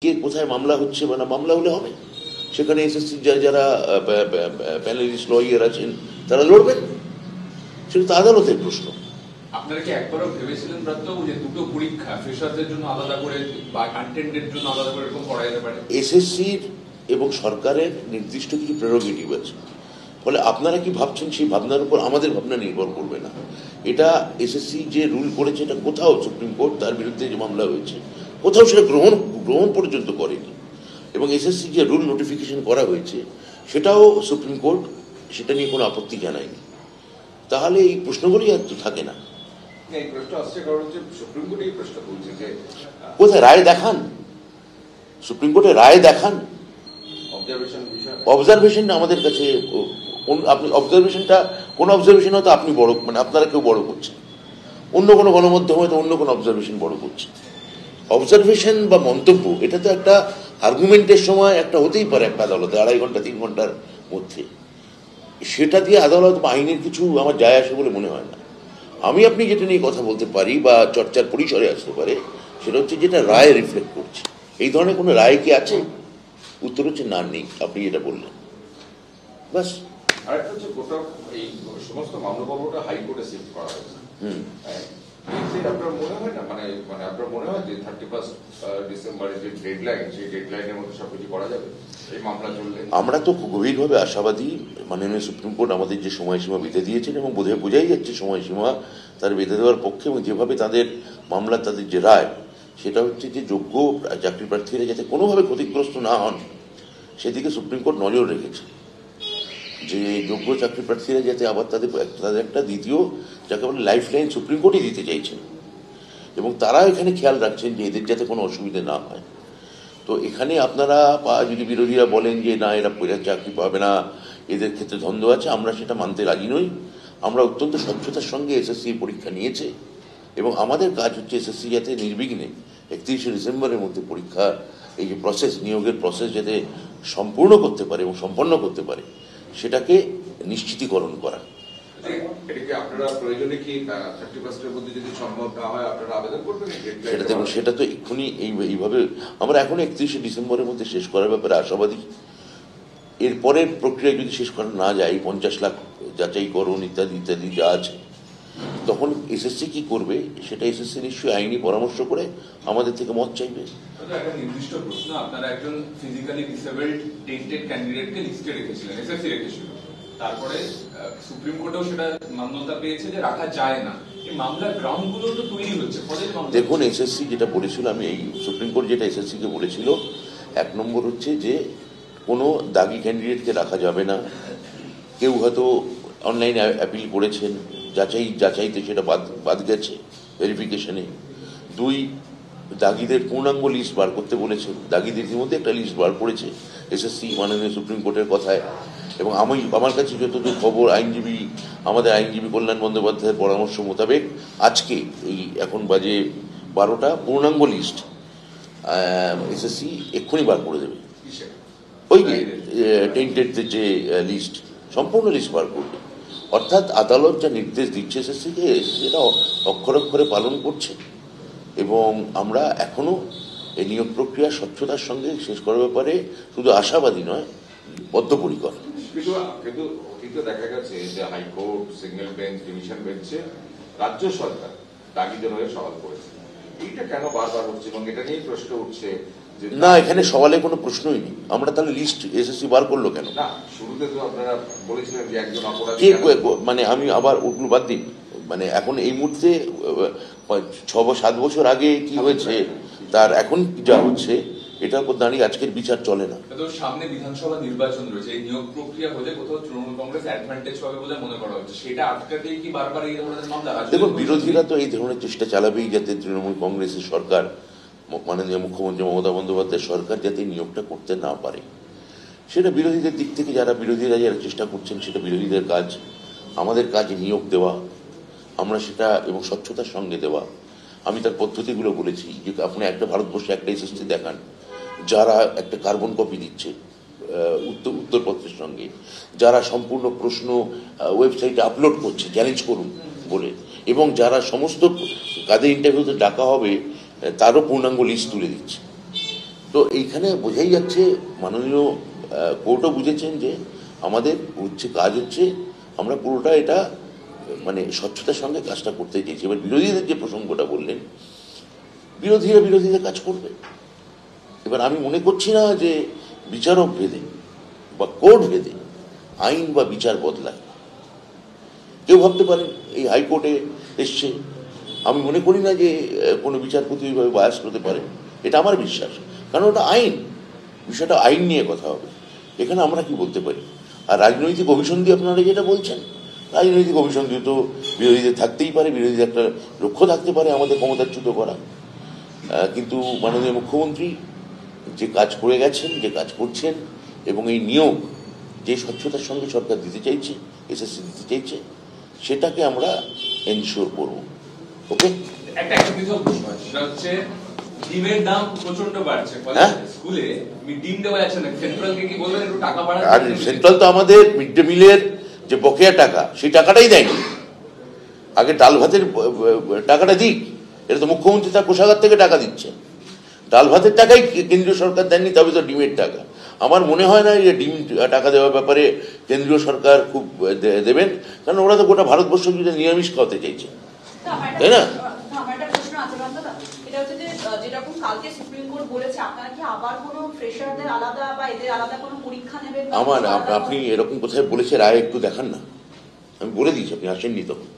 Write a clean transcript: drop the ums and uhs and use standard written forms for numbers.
কে কোথায় মামলা হচ্ছে বা না, মামলা হলে হবে, সেখানে এসএসসি যারা প্যানেলিস্ট লয়ার আছেন তারা লড়বেন, সেটা তো আদালতের প্রশ্ন। আপনারা কি একবারও ভেবেছিলেন ব্রাত্যবাবু যে দুটো পরীক্ষা ফ্রেশারদের জন্য আলাদা করে বা কন্টেন্টের জন্য আলাদা করে এরকম করা যেতে পারে? এসএসসির এবং সরকারের নির্দিষ্ট কিছু প্রেরোগেটিভ আছে, ফলে আপনারা কি ভাবছেন সেই ভাবনার উপর আমাদের ভাবনা নির্ভর করবে না। এটা এসএসসি যে রুল করেছে, এটা কোথাও সুপ্রিম কোর্ট তার বিরুদ্ধে যে মামলা হয়েছে কোথাও সেটা গ্রহণ পর্যন্ত করেনি, এবং এসএসসি যে রুল নোটিফিকেশন করা হয়েছে সেটাও সুপ্রিম কোর্ট সেটা নিয়ে কোনো আপত্তি জানায়নি। তাহলে এই প্রশ্নগুলোই আর তো থাকে না। এই প্রশ্ন আসছে কারণ হচ্ছে সুপ্রিম কোর্ট এই প্রশ্ন তুলছে যে কোথায় রায় দেখান, সুপ্রিম কোর্টে রায় দেখান। অবজারভেশন আমাদের কাছে আপনি অবজারভেশনটা কোন অবজারভেশন হয়তো আপনি বড়, মানে আপনারা কেউ বড় করছেন, অন্য কোনো গণমাধ্যম হয়তো অন্য কোনো অবজারভেশন বড় করছে। অবজারভেশন বা মন্তব্য এটা তো একটা আর্গুমেন্টের সময় একটা হতেই পারে একটা আদালতে 2.5 ঘন্টা 3 ঘন্টার মধ্যে, সেটা দিয়ে আদালত বা আইনের কিছু আমার যায় আসে বলে মনে হয় না। আমি আপনি যেটা নিয়ে কথা বলতে পারি বা চর্চার পরিসরে আসতে পারে সেটা হচ্ছে যেটা রায় রিফ্লেক্ট করছে। এই ধরনের কোনো রায় কি আছে? উত্তর হচ্ছে না, নেই। আপনি যেটা বললেন বাস। আরেকটা হচ্ছে গোটা এই সমস্ত মামলা পর্বটা হাইকোর্টে শিফট করা হয়েছে। আপনার মনে হয় না মানে মানে আপনার মনে হয় যে 31 ডিসেম্বরের যে ডেডলাইন, সেই ডেডলাইনের মধ্যে সবকিছু করা যাবে এই মামলা চললে? আমরা তো গভীরভাবে আশাবাদী। মাননীয় সুপ্রিম কোর্ট আমাদের যে সময়সীমা বেঁধে দিয়েছেন এবং বোঝাই যাচ্ছে সময়সীমা তার বেঁধে দেওয়ার পক্ষে, এবং যেভাবে তাদের মামলা তাদের যে রায় সেটা হচ্ছে যে যোগ্য চাকরি প্রার্থীরা যাতে কোনোভাবে ক্ষতিগ্রস্ত না হন সেদিকে সুপ্রিম কোর্ট নজর রেখেছে, যে যোগ্য চাকরি প্রার্থীরা যাতে আবার তাদের একটা দ্বিতীয় যাকে বলে লাইফ লাইন সুপ্রিম কোর্টই দিতে চাইছেন, এবং তারা এখানে খেয়াল রাখছেন যে এদের যাতে কোনো অসুবিধা না হয়। তো এখানে আপনারা বা যদি বিরোধীরা বলেন যে না এরা চাকরি পাবে না, এদের ক্ষেত্রে দ্বন্দ্ব আছে, আমরা সেটা মানতে রাজি নই। আমরা অত্যন্ত স্বচ্ছতার সঙ্গে এসএসসি পরীক্ষা নিয়েছে, এবং আমাদের কাজ হচ্ছে এসএসসি যাতে নির্বিঘ্নে 31শে ডিসেম্বরের মধ্যে পরীক্ষা এই যে প্রসেস, নিয়োগের প্রসেস যাতে সম্পূর্ণ করতে পারে এবং সম্পন্ন করতে পারে সেটাকে নিশ্চিতীকরণ করা। সেটা দেখুন, সেটা তো এক্ষুনি এইভাবে আমরা এখন 31শে ডিসেম্বরের মধ্যে শেষ করার ব্যাপারে আশাবাদী। এরপরের প্রক্রিয়া যদি শেষ করা না যায়, 50 লাখ যাচাইকরণ ইত্যাদি ইত্যাদি যা আছে, তখন এসএসসি কি করবে সেটা এসএসসি নিশ্চয়ই আইনি পরামর্শ করে আমাদের থেকে মত চাইবে। একটা নির্দিষ্ট প্রশ্ন, আপনারা একজন ফিজিক্যালি ডিসেবলড টেন্টেড ক্যান্ডিডেটকে লিস্টে রেখেছিলেন, এসএসসি রেখেছিল, তারপরে সুপ্রিম কোর্টেও সেটা মান্যতা পেয়েছে যে রাখা যায় না। এই মামলার গ্রাউন্ডগুলো তো তৈরি হচ্ছে। দেখুন, এসএসসি যেটা বলেছিল, আমি এই সুপ্রিম কোর্ট যেটা এসএসসি কে বলেছিল, 1 নম্বর হচ্ছে যে কোনো দাগি ক্যান্ডিডেটকে রাখা যাবে না। কেউ হয়তো অনলাইনে অ্যাপিল করেছেন, যাচাইতে সেটা বাদ গেছে ভেরিফিকেশনে। 2, দাগিদের পূর্ণাঙ্গ লিস্ট বার করতে বলেছেন। দাগিদের মধ্যে একটা লিস্ট বার করেছে এসএসসি মাননীয় সুপ্রিম কোর্টের কথায়, এবং আমার কাছে যতদূর খবর আমাদের আইনজীবী কল্যাণ বন্দ্যোপাধ্যায়ের পরামর্শ মোতাবেক আজকে এই এখন বাজে 12টা পূর্ণাঙ্গ লিস্ট এসএসসি এক্ষুনি বার করে দেবে। ওই টেন্টেডদের যে লিস্ট, সম্পূর্ণ লিস্ট বার করবে। অর্থাৎ আদালত যা নির্দেশ দিচ্ছে এসএসসিকে, সেটা অক্ষরে অক্ষরে পালন করছে, এবং আমরা এখনো এই নিয়োগ প্রক্রিয়া স্বচ্ছতার সঙ্গে শেষ করার ব্যাপারে শুধু আশাবাদী নয়, বদ্ধপরিকর। কিন্তু দেখা গেছে যে হাইকোর্ট, সিঙ্গেল বেঞ্চ, ডিভিশন বেঞ্চে রাজ্য সরকার দাগিদের হয়ে সওয়াল করেছে। এইটা কেন বারবার হচ্ছে এবং এটা নিয়েই প্রশ্ন উঠছে না, এখানে সওয়ালে কোনো প্রশ্নই নেই। আমরা তাহলে লিস্ট এসএসসি বার করলো কেন? না, শুরুতে তো আপনারা বলেছিলেন যে একজন অপরাধী, মানে আমি আবার ওগুলো বাদ দিন, মানে এখন এই মুহূর্তে 6-7 বছর আগে কি হয়েছে তার এখন যা হচ্ছে এটার উপর দাঁড়িয়ে আজকের বিচার চলে না। সামনে বিধানসভা নির্বাচন রয়েছে, এই নিয়োগ প্রক্রিয়া হলে কোথাও তৃণমূল কংগ্রেস অ্যাডভান্টেজ পাবে বলে মনে করা হচ্ছে, সেটা আটকাতেই কি বারবার এই ধরনের মামলা? দেখুন, বিরোধীরা তো এই ধরনের চেষ্টা চালাবেই যাতে তৃণমূল কংগ্রেসের সরকার, মাননীয় মুখ্যমন্ত্রী মমতা বন্দ্যোপাধ্যায়ের সরকার যাতে নিয়োগটা করতে না পারে। সেটা বিরোধীদের দিক থেকে বিরোধীরা যারা চেষ্টা করছেন সেটা বিরোধীদের কাজ। আমাদের কাজ নিয়োগ দেওয়া, আমরা সেটা এবং স্বচ্ছতার সঙ্গে দেওয়া। আমি তার পদ্ধতিগুলো বলেছি যে আপনি একটা ভারতবর্ষে একটা এসএসসি দেখান যারা একটা কার্বন কপি দিচ্ছে উত্তরপত্রের সঙ্গে, যারা সম্পূর্ণ প্রশ্ন ওয়েবসাইটে আপলোড করছে চ্যালেঞ্জ করুন বলে, এবং যারা সমস্ত কাদের ইন্টারভিউতে ডাকা হবে তারও পূর্ণাঙ্গ লিস্ট তুলে দিচ্ছে। তো এইখানে বোঝাই যাচ্ছে মাননীয় কোর্টও বুঝেছেন যে আমাদের কাজ হচ্ছে আমরা পুরোটা এটা মানে স্বচ্ছতার সঙ্গে কাজটা করতে চেয়েছি। এবার বিরোধীদের যে প্রসঙ্গটা বললেন, বিরোধীরা কাজ করবে। এবার আমি মনে করছি না যে বিচারক ভেদে বা কোর্ট ভেদে আইন বা বিচার বদলায়। কেউ ভাবতে পারেন এই হাইকোর্টে এসছে, আমি মনে করি না যে কোনো বিচারপতি ওইভাবে বায়াস করতে পারে, এটা আমার বিশ্বাস। কারণ ওটা আইন, বিষয়টা আইন নিয়ে কথা হবে। এখানে আমরা কি বলতে পারি? আর রাজনৈতিক অভিসন্ধি আপনারা যেটা বলছেন, রাজনৈতিক অভিসন্ধি তো বিরোধীদের থাকতেই পারে, বিরোধীদের একটা লক্ষ্য থাকতে পারে আমাদের ক্ষমতাচ্যুত করা। কিন্তু মাননীয় মুখ্যমন্ত্রী যে কাজ করে গেছেন, যে কাজ করছেন, এবং এই নিয়োগ যে স্বচ্ছতার সঙ্গে সরকার দিতে চাইছে, এসএসসি দিতে চাইছে, সেটাকে আমরা এনশিওর করব। ওকে, একটা পৃথক বিষয়, সেটা হচ্ছে ডিমের দাম প্রচন্ড বাড়ছে, স্কুলে ডিম দেওয়া যাচ্ছে না। সেন্ট্রালকে কি বলবেন একটু টাকা বাড়াতে? আর সেন্ট্রাল তো আমাদের মিড ডে মিলের যে বকেয়া টাকা, সেই টাকাটাই দেয়নি। আগে ডাল ভাতের টাকাটা দিক, এটা তো মুখ্যমন্ত্রী তার কোষাগার থেকে টাকা দিচ্ছে। ডাল ভাতের টাকাই কেন্দ্রীয় সরকার দেননি, তবে তো ডিমের টাকা। আমার মনে হয় না যে ডিম টাকা দেওয়ার ব্যাপারে কেন্দ্রীয় সরকার খুব দেবেন, কারণ ওরা তো গোটা ভারতবর্ষ জুড়ে নিরামিষ খাওয়াতে চাইছে, তাই না? আমার আপনি এরকম কোথায় বলেছে রায় একটু দেখান না, আমি বলে দিয়েছি, আপনি আসেননি তখন।